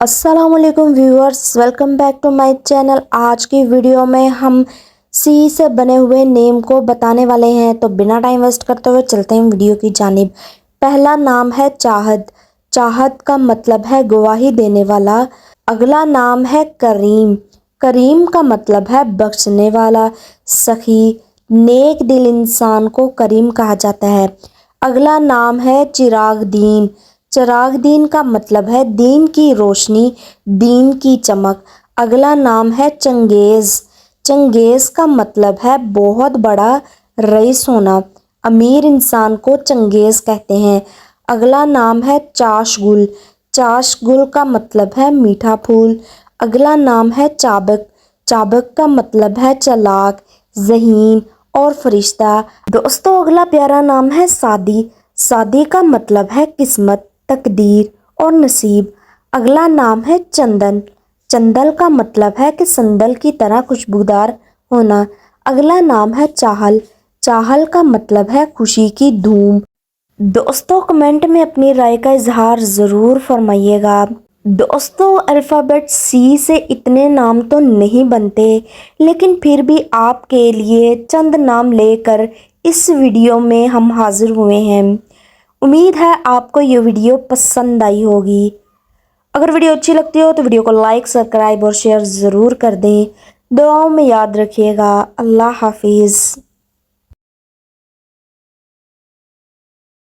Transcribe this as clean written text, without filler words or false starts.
السلام علیکم viewers, welcome back to my channel. آج کی ویڈیو میں ہم سی سے بنے ہوئے نیم کو بتانے والے ہیں، تو بنا ٹائم ویسٹ کرتے ہوئے چلتے ہیں ویڈیو کی جانب۔ پہلا نام ہے چاہت۔ چاہت کا مطلب ہے گواہی دینے والا۔ اگلا نام ہے کریم۔ کریم کا مطلب ہے بخشنے والا، سخی، نیک دل انسان کو کریم کہا جاتا ہے۔ اگلا نام ہے چراغ دین۔ چراغ دین کا مطلب ہے دین کی روشنی، دین کی چمک۔ اگلا نام ہے چنگیز۔ چنگیز کا مطلب ہے بہت بڑا رئیس ہونا، امیر انسان کو چنگیز کہتے ہیں۔ اگلا نام ہے چاش گل۔ چاش گل کا مطلب ہے میٹھا پھول۔ اگلا نام ہے چابک۔ چابک کا مطلب ہے چالاک، ذہین اور فرشتہ۔ دوستو اگلا پیارا نام ہے سعدی۔ سعدی کا مطلب ہے قسمت، تقدیر اور نصیب۔ اگلا نام ہے چندن۔ چندل کا مطلب ہے کہ سندل کی طرح خوشبودار ہونا۔ اگلا نام ہے چاہل۔ چاہل کا مطلب ہے خوشی کی دھوم۔ دوستو کمنٹ میں اپنی رائے کا اظہار ضرور فرمائیے گا۔ دوستو الفابیٹ سی سے اتنے نام تو نہیں بنتے، لیکن پھر بھی آپ کے لیے چند نام لے کر اس ویڈیو میں ہم حاضر ہوئے ہیں۔ امید ہے آپ کو یہ ویڈیو پسند آئی ہوگی۔ اگر ویڈیو اچھی لگتی ہو تو ویڈیو کو لائک، سبسکرائب اور شیئر ضرور کر دیں۔ دعاؤں میں یاد رکھیے گا۔ اللہ حافظ۔